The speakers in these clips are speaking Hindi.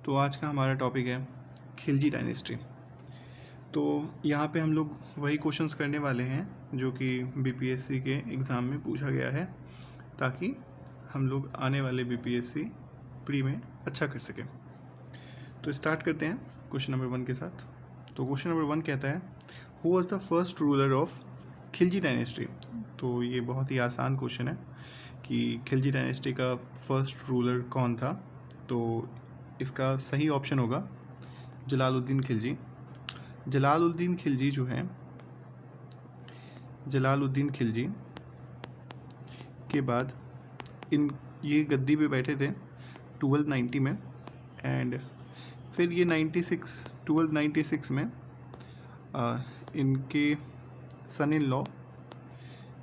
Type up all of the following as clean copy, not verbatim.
तो आज का हमारा टॉपिक है खिलजी डायनेस्टी। तो यहाँ पे हम लोग वही क्वेश्चंस करने वाले हैं जो कि बीपीएससी के एग्ज़ाम में पूछा गया है, ताकि हम लोग आने वाले बीपीएससी प्री में अच्छा कर सकें। तो स्टार्ट करते हैं क्वेश्चन नंबर 1 के साथ। तो क्वेश्चन नंबर 1 कहता है, who was the first ruler of Khilji dynasty. तो ये बहुत ही आसान क्वेश्चन है कि खिलजी डायनेस्टी का फर्स्ट रूलर कौन था। तो इसका सही ऑप्शन होगा जलालुद्दीन खिलजी। जलालुद्दीन खिलजी जो हैं, जलालुद्दीन खिलजी के बाद ये गद्दी पे बैठे थे 1290 में, एंड फिर ये 1296 में इनके सन इन लॉ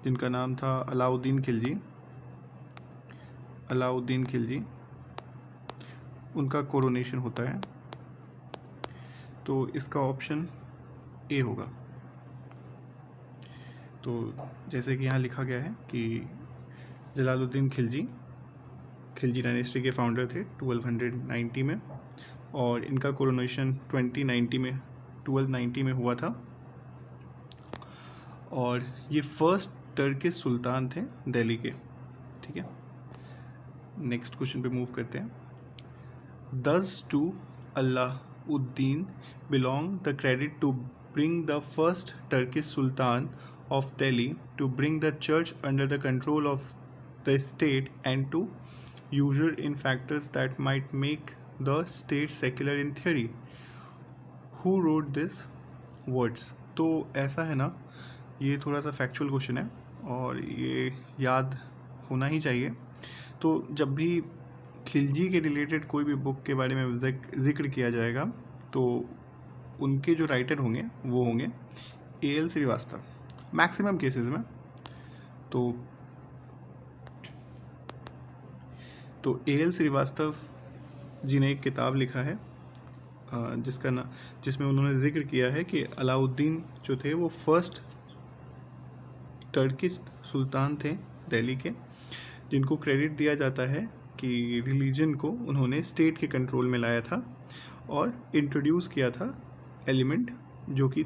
जिनका नाम था अलाउद्दीन खिलजी, उनका कोरोनेशन होता है। तो इसका ऑप्शन ए होगा। तो जैसे कि यहाँ लिखा गया है कि जलालुद्दीन खिलजी डायनेस्टी के फाउंडर थे 1290 में, और इनका कोरोनेशन 1290 में हुआ था, और ये फर्स्ट टर्किश सुल्तान थे दिल्ली के। ठीक है, नेक्स्ट क्वेश्चन पे मूव करते हैं। Thus to Alauddin belong the credit to bring the first Turkish Sultan of Delhi to bring the church under the control of the state and to usher in factors that might make the state secular in theory. Who wrote these words? तो ऐसा है ना, ये थोड़ा सा फैक्चुअल क्वेश्चन है और ये याद होना ही चाहिए। तो जब भी खिलजी के रिलेटेड कोई भी बुक के बारे में जिक्र किया जाएगा तो उनके जो राइटर होंगे वो होंगे A.L. श्रीवास्तव मैक्सिमम केसेस में। तो A.L. श्रीवास्तव जी ने एक किताब लिखा है जिसमें उन्होंने जिक्र किया है कि अलाउद्दीन जो थे वो फर्स्ट टर्किश सुल्तान थे दिल्ली के, जिनको क्रेडिट दिया जाता है कि रिलीजन को उन्होंने स्टेट के कंट्रोल में लाया था और इंट्रोड्यूस किया था एलिमेंट जो कि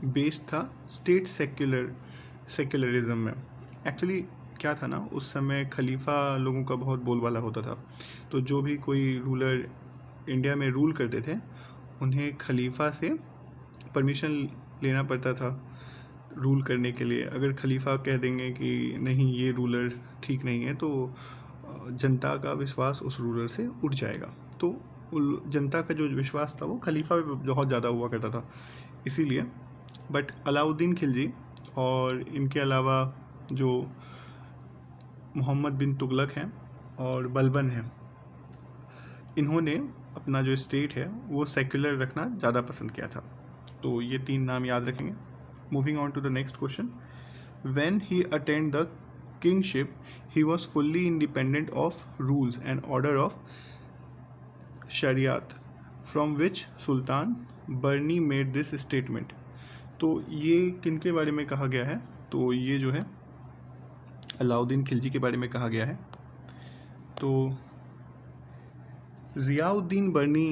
बेस्ड था स्टेट सेक्युलरिज्म में। एक्चुअली क्या था ना, उस समय खलीफा लोगों का बहुत बोलबाला होता था। तो जो भी कोई रूलर इंडिया में रूल करते थे उन्हें खलीफा से परमिशन लेना पड़ता था रूल करने के लिए। अगर खलीफा कह देंगे कि नहीं ये रूलर ठीक नहीं है तो जनता का विश्वास उस रूलर से उठ जाएगा। तो जनता का जो विश्वास था वो खलीफा पे बहुत ज़्यादा हुआ करता था, इसीलिए। बट अलाउद्दीन खिलजी और इनके अलावा जो मोहम्मद बिन तुगलक हैं और बलबन हैं, इन्होंने अपना जो स्टेट है वो सेक्युलर रखना ज़्यादा पसंद किया था। तो ये 3 नाम याद रखेंगे। Moving on to the next question. When he attend the kingship, he was fully independent of rules and order of Shariat, from which Sultan Barni made this statement. तो ये किनके बारे में कहा गया है? तो ये जो है अलाउद्दीन खिलजी के बारे में कहा गया है। तो ज़ियाउद्दीन बर्नी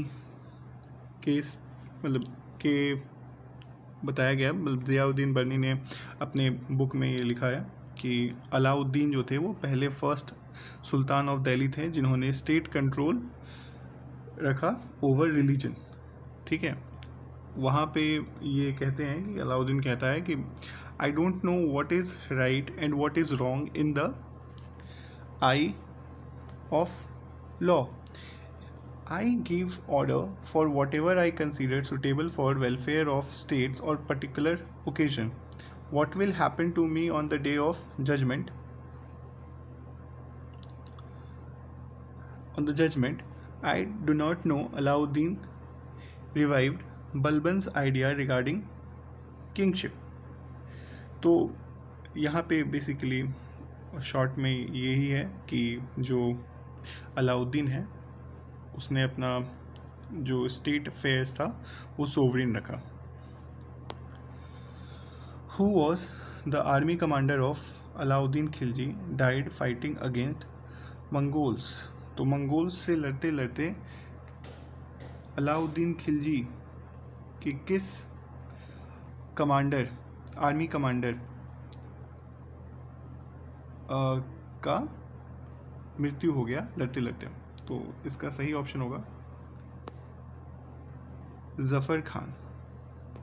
के बताया गया, ज़ियाउद्दीन बर्नी ने अपने बुक में ये लिखा है कि अलाउद्दीन जो थे वो पहले फर्स्ट सुल्तान ऑफ दिल्ली थे जिन्होंने स्टेट कंट्रोल रखा ओवर रिलीजन। ठीक है, वहाँ पे ये कहते हैं कि अलाउद्दीन कहता है कि I don't know what is right and what is wrong in the eye of law. I give order for whatever I consider suitable for welfare of states और particular occasion. What will happen to me on the day of judgment? On the judgment, I do not know. Alauddin revived Balban's idea regarding kingship. तो यहाँ पे बेसिकली शॉर्ट में यही है कि जो अलाउद्दीन है उसने अपना जो स्टेट अफेयर्स था वो सोवरेन रखा। Who was the army commander of Alauddin Khilji died fighting against Mongols। तो मंगोल्स से लड़ते लड़ते अलाउद्दीन खिलजी के किस कमांडर, आर्मी कमांडर का मृत्यु हो गया लड़ते लड़ते? तो इसका सही ऑप्शन होगा ज़फ़र खान।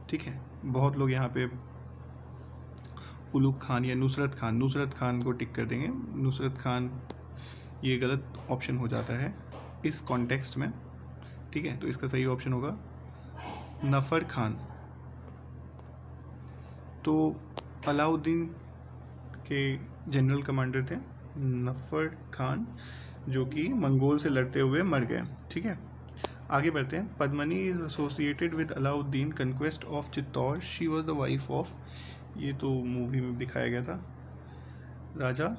ठीक है, बहुत लोग यहाँ पे उलूग खान या नुसरत खान को टिक कर देंगे। नुसरत खान ये गलत ऑप्शन हो जाता है इस कॉन्टेक्स्ट में। ठीक है, तो इसका सही ऑप्शन होगा नफ़र खान। तो अलाउद्दीन के जनरल कमांडर थे नफ़र खान, जो कि मंगोल से लड़ते हुए मर गए। ठीक है, आगे बढ़ते हैं। Padmini is associated with Alauddin conquest of Chittor, she was the wife of, ये तो मूवी में दिखाया गया था, राजा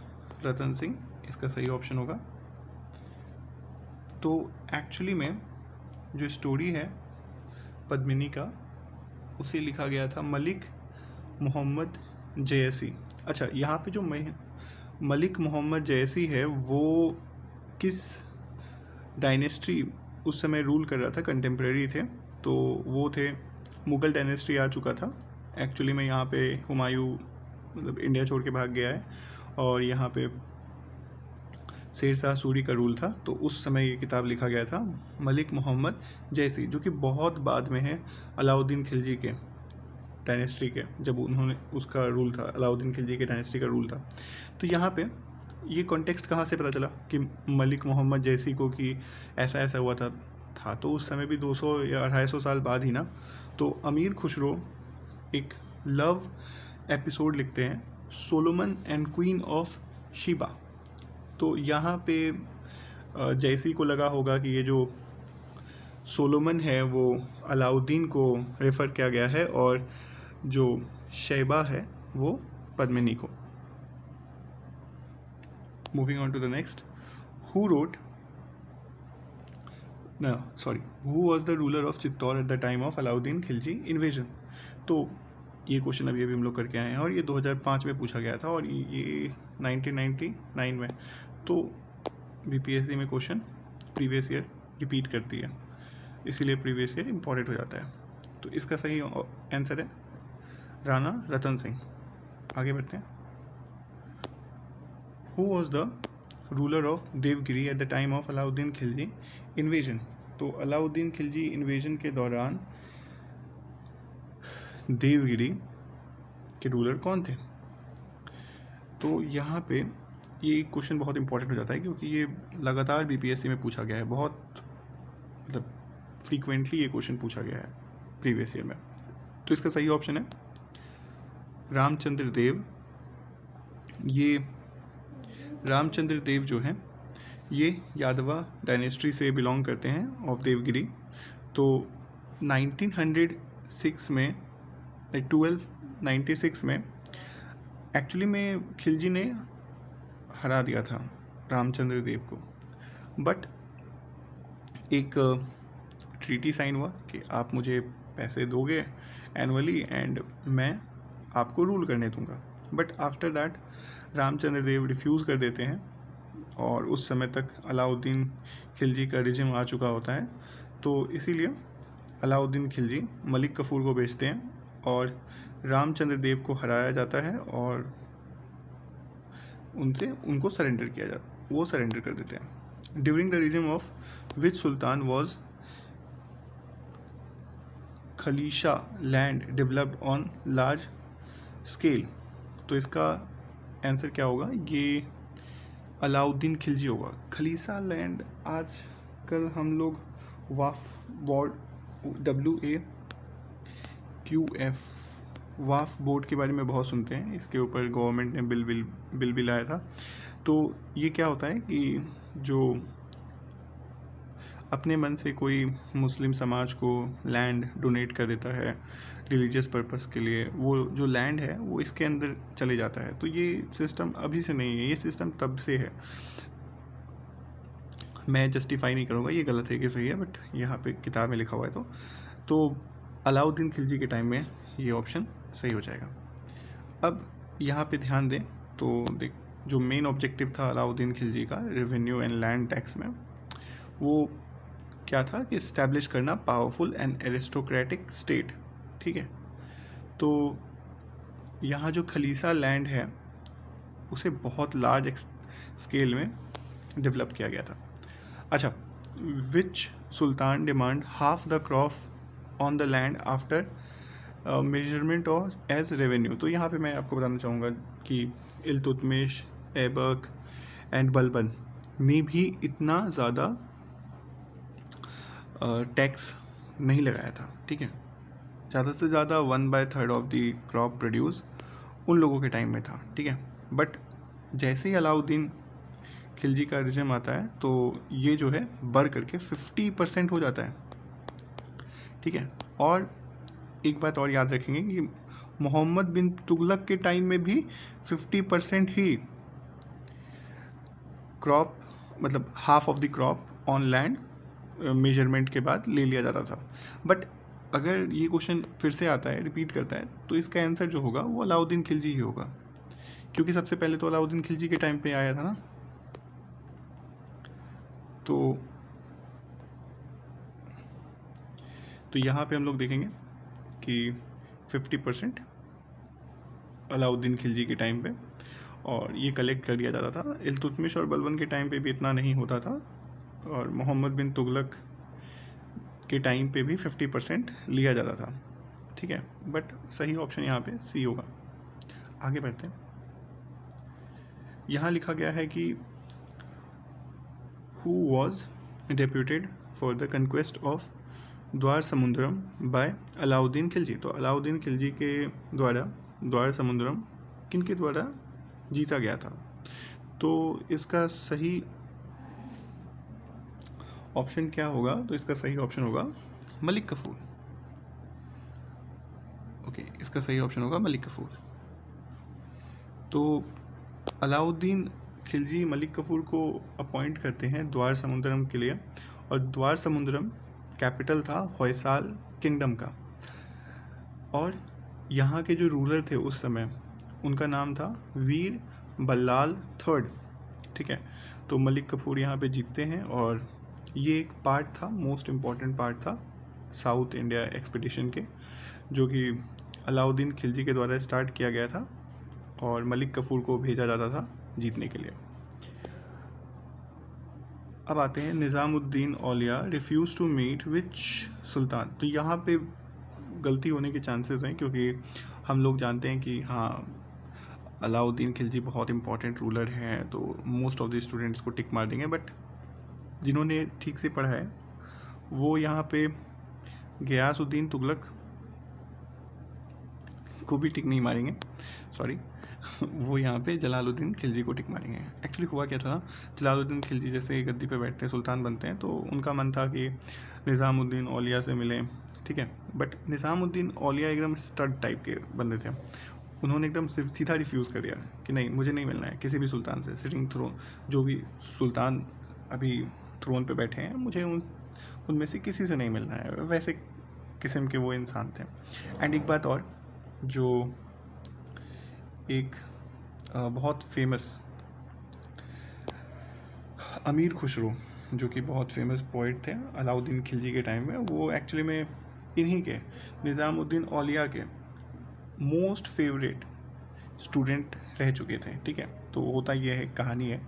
रतन सिंह। इसका सही ऑप्शन होगा। तो एक्चुअली में जो स्टोरी है पद्मिनी का, उसे लिखा गया था मलिक मोहम्मद जयसी। अच्छा, यहाँ पे जो मलिक मोहम्मद जयसी है वो किस डायनेस्टी उस समय रूल कर रहा था, कंटेम्प्रेरी थे, तो वो थे मुग़ल डायनेस्टी आ चुका था। एक्चुअली में यहाँ पे हुमायूं मतलब इंडिया छोड़ के भाग गया है और यहाँ पे शेरशाह सूरी का रूल था। तो उस समय ये किताब लिखा गया था मलिक मोहम्मद जयसी, जो कि बहुत बाद में है अलाउद्दीन खिलजी के डायनेस्टी के, जब उन्होंने उसका रूल था, अलाउद्दीन खिलजी के डायनेस्टी का रूल था। तो यहाँ पे ये कॉन्टेक्स्ट कहाँ से पता चला कि मलिक मोहम्मद जयसी को कि ऐसा ऐसा हुआ था तो उस समय भी 200 या 250 साल बाद ही ना। तो अमीर खुसरो एक लव एपिसोड लिखते हैं, Solomon and queen of Shiba. तो यहाँ पे जयसी को लगा होगा कि ये जो सोलोमन है वो अलाउद्दीन को रेफ़र किया गया है और जो शैबा है वो पद्मिनी को। Moving on to the next, who was the ruler of Chittor at the time of Alauddin Khilji invasion? तो ये क्वेश्चन अभी हम लोग करके आए हैं और ये 2005 में पूछा गया था और ये 1999 में। तो बीपीएससी में क्वेश्चन प्रीवियस ईयर रिपीट करती है, इसीलिए प्रीवियस ईयर इम्पॉर्टेंट हो जाता है। तो इसका सही आंसर है राणा रतन सिंह। आगे बढ़ते हैं। Who was the ruler of Devagiri at the time of Alauddin Khilji invasion? तो अलाउद्दीन खिलजी इन्वेजन के दौरान देवगिरी के रूलर कौन थे? तो यहाँ पे ये क्वेश्चन बहुत इंपॉर्टेंट हो जाता है क्योंकि ये लगातार बीपीएससी में पूछा गया है, बहुत मतलब फ्रीक्वेंटली ये क्वेश्चन पूछा गया है प्रीवियस ईयर में। तो इसका सही ऑप्शन है रामचंद्र देव। ये रामचंद्र देव जो हैं ये यादवा डायनेस्टी से बिलोंग करते हैं ऑफ देवगिरी। तो 1906 में 1296 में एक्चुअली में खिलजी ने हरा दिया था रामचंद्र देव को, बट एक ट्रीटी साइन हुआ कि आप मुझे पैसे दोगे एनुअली एंड मैं आपको रूल करने दूंगा। But after that Ramchandra Dev refuse कर देते हैं और उस समय तक अलाउद्दीन खिलजी का रिजिम आ चुका होता है। तो इसीलिए अलाउद्दीन खिलजी मलिक कफूर को भेजते हैं और रामचंद्र देव को हराया जाता है और उनको सरेंडर किया जाता, वो सरेंडर कर देते हैं। During the regime of which sultan was khalisa land developed on large scale? तो इसका आंसर क्या होगा? ये अलाउद्दीन खिलजी होगा। खलीसा लैंड आजकल हम लोग वाफ बोर्ड WAQF वाफ बोर्ड के बारे में बहुत सुनते हैं। इसके ऊपर गवर्नमेंट ने बिल भी लाया था। तो ये क्या होता है कि जो अपने मन से कोई मुस्लिम समाज को लैंड डोनेट कर देता है रिलीजियस पर्पस के लिए, वो जो लैंड है वो इसके अंदर चले जाता है। तो ये सिस्टम अभी से नहीं है, ये सिस्टम तब से है। मैं जस्टिफाई नहीं करूँगा ये गलत है कि सही है, बट यहाँ पे किताब में लिखा हुआ है। तो अलाउद्दीन खिलजी के टाइम में ये ऑप्शन सही हो जाएगा। अब यहाँ पे ध्यान दें तो जो मेन ऑब्जेक्टिव था अलाउद्दीन खिलजी का रेवेन्यू एंड लैंड टैक्स में, वो क्या था कि इस्टेब्लिश करना पावरफुल एंड एरिस्टोक्रेटिक स्टेट, ठीक है। तो यहाँ जो खलीसा लैंड है उसे बहुत लार्ज स्केल में डेवलप किया गया था। अच्छा, which sultan demand half the crop on the land after measurement और एज रेवेन्यू। तो यहाँ पे मैं आपको बताना चाहूँगा कि इल्तुतमिश, ऐबक एंड बलबन ने भी इतना ज़्यादा टैक्स नहीं लगाया था, ठीक है। ज़्यादा से ज़्यादा 1/3 ऑफ द क्रॉप प्रोड्यूस उन लोगों के टाइम में था, ठीक है। बट जैसे ही अलाउद्दीन खिलजी का रिजम आता है तो ये जो है बढ़ करके 50% हो जाता है, ठीक है। और एक बात और याद रखेंगे कि मोहम्मद बिन तुगलक के टाइम में भी 50% ही क्रॉप, मतलब half of the crop on land measurement के बाद ले लिया जाता था। बट अगर ये क्वेश्चन फिर से आता है, रिपीट करता है, तो इसका आंसर जो होगा वो अलाउद्दीन खिलजी ही होगा, क्योंकि सबसे पहले तो अलाउद्दीन खिलजी के टाइम पे आया था ना। तो यहाँ पे हम लोग देखेंगे कि 50% अलाउद्दीन खिलजी के टाइम पे, और ये कलेक्ट कर दिया जाता था। इल्तुतमिश और बलबन के टाइम पे भी इतना नहीं होता था, और मोहम्मद बिन तुगलक के टाइम पे भी 50% लिया जाता था, ठीक है। बट सही ऑप्शन यहाँ पे सी होगा। आगे बढ़ते हैं। यहाँ लिखा गया है कि who was deputed for the conquest of द्वार समुद्रम बाय अलाउद्दीन खिलजी। तो अलाउद्दीन खिलजी के द्वारा द्वार समुद्रम किन के द्वारा जीता गया था? तो इसका सही ऑप्शन क्या होगा? तो इसका सही ऑप्शन होगा मलिक कफूर। ओके, इसका सही ऑप्शन होगा मलिक कफूर। तो अलाउद्दीन खिलजी मलिक कफूर को अपॉइंट करते हैं द्वार समुद्रम के लिए, और द्वार समुद्रम कैपिटल था होयसाल किंगडम का। और यहाँ के जो रूलर थे उस समय, उनका नाम था वीर बल्लाल थर्ड, ठीक है। तो मलिक कफूर यहाँ पे जीतते हैं, और ये एक पार्ट था, मोस्ट इम्पॉर्टेंट पार्ट था साउथ इंडिया एक्सपीडिशन के, जो कि अलाउद्दीन खिलजी के द्वारा स्टार्ट किया गया था, और मलिक कफूर को भेजा जाता था जीतने के लिए। अब आते हैं निज़ामुद्दीन औलिया रिफ्यूज़ टू मीट विच सुल्तान। तो यहाँ पे गलती होने के चांसेस हैं, क्योंकि हम लोग जानते हैं कि हाँ, अलाउद्दीन खिलजी बहुत इंपॉर्टेंट रूलर हैं, तो मोस्ट ऑफ द स्टूडेंट्स को टिक मार देंगे। बट जिन्होंने ठीक से पढ़ा है वो यहाँ पे गियासुद्दीन तुगलक को भी टिक नहीं मारेंगे, सॉरी वो यहाँ पे जलालुद्दीन खिलजी को टिक मारेंगे। एक्चुअली हुआ क्या था, जलालुद्दीन खिलजी जैसे गद्दी पे बैठते हैं, सुल्तान बनते हैं, तो उनका मन था कि निज़ामुद्दीन औलिया से मिलें, ठीक है। बट निज़ामुद्दीन औलिया एकदम स्टड टाइप के बंदे थे, उन्होंने एकदम सीधा रिफ्यूज़ कर दिया कि नहीं, मुझे नहीं मिलना है किसी भी सुल्तान से, सिटिंग थ्रोन, जो भी सुल्तान अभी थ्रोन पे बैठे हैं, मुझे उनमें से किसी से नहीं मिलना है। वैसे किस्म के वो इंसान थे। एंड एक बात और, जो एक बहुत फेमस अमीर खुसरो, जो कि बहुत फेमस पोइट थे अलाउद्दीन खिलजी के टाइम में, वो एक्चुअली में इन्हीं के निज़ामुद्दीन औलिया के मोस्ट फेवरेट स्टूडेंट रह चुके थे, ठीक है। तो होता ये है, कहानी है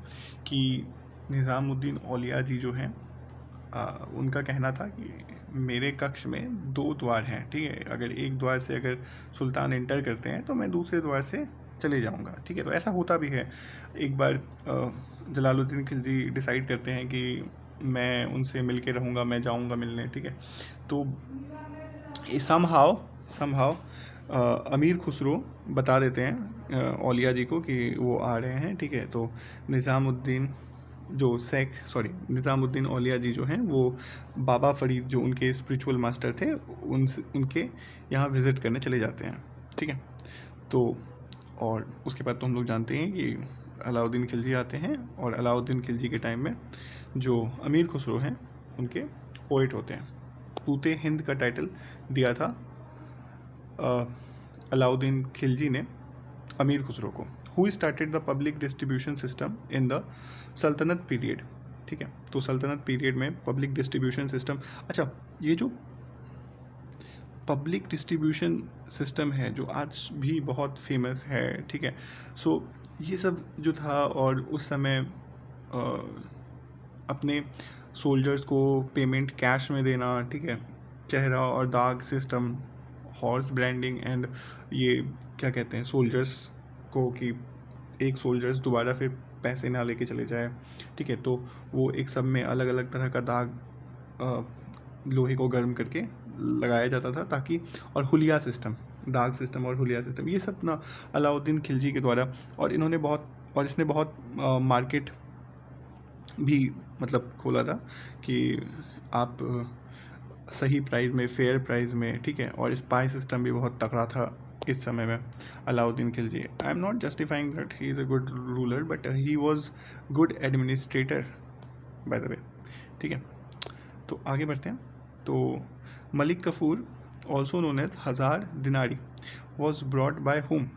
कि निज़ामुद्दीन औलिया जी जो हैं, उनका कहना था कि मेरे कक्ष में 2 द्वार हैं, ठीक है। अगर एक द्वार से अगर सुल्तान एंटर करते हैं तो मैं दूसरे द्वार से चले जाऊंगा, ठीक है। तो ऐसा होता भी है। एक बार जलालुद्दीन खिलजी डिसाइड करते हैं कि मैं उनसे मिल के रहूँगा, मैं जाऊँगा मिलने, ठीक है। तो समहाउ अमीर खुसरो बता देते हैं औलिया जी को कि वो आ रहे हैं, ठीक है। तो निज़ामुद्दीन औलिया जी जो हैं, वो बाबा फरीद जो उनके स्पिरिचुअल मास्टर थे, उनके यहाँ विज़िट करने चले जाते हैं, ठीक है। तो और उसके बाद तो हम लोग जानते हैं कि अलाउद्दीन खिलजी आते हैं, और अलाउद्दीन खिलजी के टाइम में जो अमीर खुसरो हैं उनके पोइट होते हैं। तूते हिंद का टाइटल दिया था अलाउद्दीन खिलजी ने अमीर खुसरो को। Who started the public distribution system in the सल्तनत पीरियड। ठीक है। तो सल्तनत पीरियड में पब्लिक डिस्ट्रीब्यूशन सिस्टम, अच्छा ये जो पब्लिक डिस्ट्रीब्यूशन सिस्टम है जो आज भी बहुत फेमस है, ठीक है। सो ये सब जो था, और उस समय अपने सोल्जर्स को पेमेंट कैश में देना, ठीक है। चेहरा और दाग सिस्टम, हॉर्स ब्रांडिंग, एंड ये क्या कहते हैं सोल्जर्स को कि एक सोल्जर्स दोबारा फिर पैसे ना लेके चले जाए, ठीक है। तो वो एक सब में अलग अलग तरह का दाग लोहे को गर्म करके लगाया जाता था ताकि, और हुलिया सिस्टम, दाग सिस्टम और हुलिया सिस्टम, ये सब ना अलाउद्दीन खिलजी के द्वारा, और इन्होंने बहुत, और इसने बहुत मार्केट भी मतलब खोला था कि आप सही प्राइस में, फेयर प्राइस में, ठीक है। और स्पाई सिस्टम भी बहुत तगड़ा था इस समय में Alauddin Khilji. I am not justifying that he is a good ruler, but he was good administrator by the way, ठीक है। तो आगे बढ़ते हैं। तो Malik Kafur also known as Hazar Dinari was brought by whom.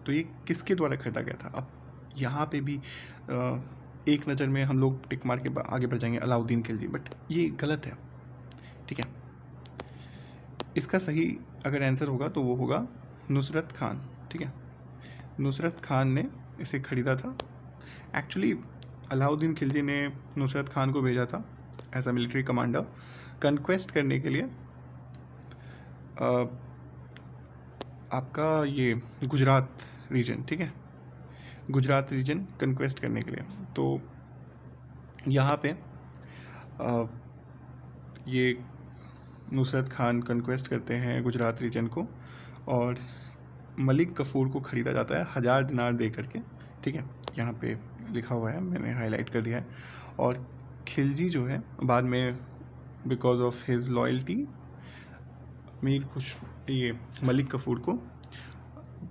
तो ये किसके द्वारा खरीदा गया था? अब यहाँ पे भी एक नज़र में हम लोग टिक मार के आगे बढ़ जाएंगे अलाउद्दीन खिलजी, बट ये गलत है, ठीक है। इसका सही अगर आंसर होगा तो वो होगा नुसरत खान, ठीक है। नुसरत खान ने इसे ख़रीदा था। एक्चुअली अलाउद्दीन खिलजी ने नुसरत खान को भेजा था as a military commander conquest करने के लिए आपका ये गुजरात रीजन, ठीक है, गुजरात रीजन कन्क्वेस्ट करने के लिए। तो यहाँ पे ये नुसरत खान कन्क्वेस्ट करते हैं गुजरात रीजन को, और मलिक कफूर को ख़रीदा जाता है 1000 दिनार दे करके, ठीक है। यहाँ पे लिखा हुआ है, मैंने हाईलाइट कर दिया है। और खिलजी जो है बाद में बिकॉज ऑफ हिज लॉयल्टी ये मलिक कफूर को,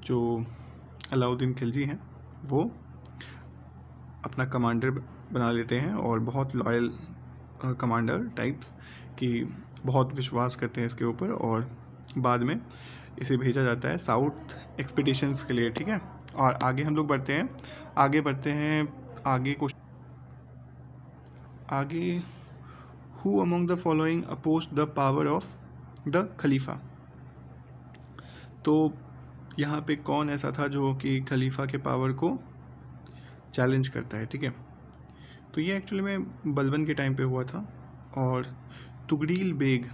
जो अलाउद्दीन खिलजी हैं, वो अपना कमांडर बना लेते हैं, और बहुत लॉयल कमांडर टाइप्स की बहुत विश्वास करते हैं इसके ऊपर, और बाद में इसे भेजा जाता है साउथ एक्सपीडिशंस के लिए, ठीक है। और आगे हम लोग बढ़ते हैं, आगे who among the following opposed the power of the khalifa. तो यहाँ पे कौन ऐसा था जो कि खलीफा के पावर को चैलेंज करता है, ठीक है। तो ये एक्चुअली में बलबन के टाइम पे हुआ था, और Tughril Beg,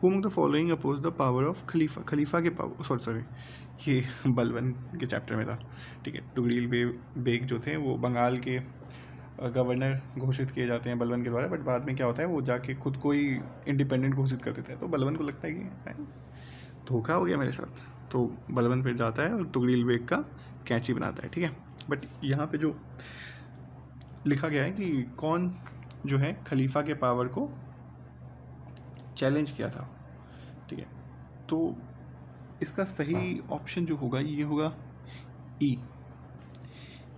who among the following oppose the power of khalifa के पावर, सॉरी ये बलबन के चैप्टर में था, ठीक है। तुगरील बेग जो थे वो बंगाल के गवर्नर घोषित किए जाते हैं बलबन के द्वारा, बट बाद में क्या होता है वो जाके खुद को ही इंडिपेंडेंट घोषित कर देते हैं। तो बलबन को लगता है कि धोखा हो गया मेरे साथ, तो बलबन फिर जाता है और तुगरील बेग का कैंची बनाता है, ठीक है। बट यहाँ पे जो लिखा गया है कि कौन जो है खलीफा के पावर को चैलेंज किया था, ठीक है। तो इसका सही ऑप्शन जो होगा ये होगा ई,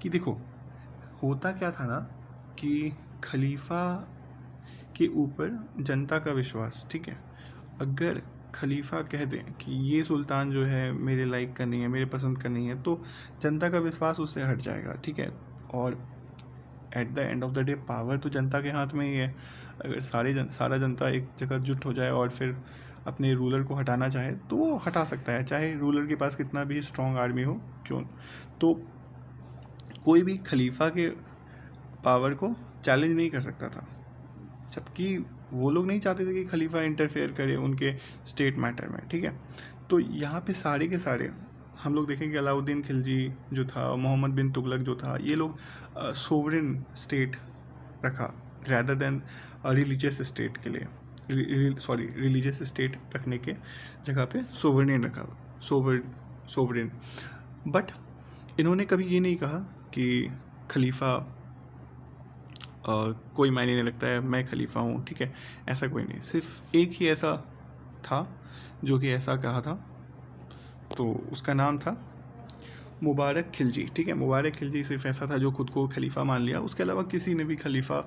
कि देखो होता क्या था ना कि खलीफा के ऊपर जनता का विश्वास, ठीक है। अगर खलीफा कह दें कि ये सुल्तान जो है मेरे लाइक का नहीं है, मेरे पसंद का नहीं है, तो जनता का विश्वास उससे हट जाएगा, ठीक है। और at the end of the day power तो जनता के हाथ में ही है। अगर सारा जनता एक जगह जुट हो जाए और फिर अपने रूलर को हटाना चाहे तो वो हटा सकता है, चाहे रूलर के पास कितना भी स्ट्रॉन्ग आर्मी हो क्यों। तो कोई भी खलीफा के पावर को चैलेंज नहीं कर सकता था, जबकि वो लोग नहीं चाहते थे कि खलीफा इंटरफेयर करे उनके स्टेट मैटर में, ठीक है। तो यहाँ पे सारे के सारे हम लोग देखेंगे अलाउद्दीन खिलजी जो था, मोहम्मद बिन तुगलक जो था, ये लोग सोवरेन स्टेट रखा रैदर देन रिलीजियस स्टेट के लिए, रिलीजियस स्टेट रखने के जगह पे सोवरेन रखा, सोवरेन। बट इन्होंने कभी ये नहीं कहा कि खलीफा कोई मायने नहीं लगता है, मैं खलीफा हूँ, ठीक है, ऐसा कोई नहीं। सिर्फ एक ही ऐसा था जो कि ऐसा कहा था, तो उसका नाम था मुबारक खिलजी, ठीक है। मुबारक खिलजी सिर्फ ऐसा था जो खुद को खलीफा मान लिया, उसके अलावा किसी ने भी खलीफा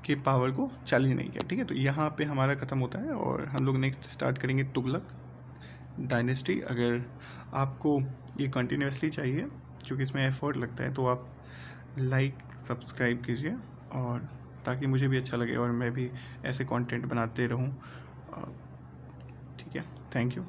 के पावर को चैलेंज नहीं किया, ठीक है। तो यहाँ पे हमारा ख़त्म होता है और हम लोग नेक्स्ट स्टार्ट करेंगे तुगलक डायनेस्टी। अगर आपको ये कंटिन्यूसली चाहिए क्योंकि इसमें एफर्ट लगता है, तो आप लाइक सब्सक्राइब कीजिए और ताकि मुझे भी अच्छा लगे और मैं भी ऐसे कंटेंट बनाते रहूं। ठीक है, थैंक यू।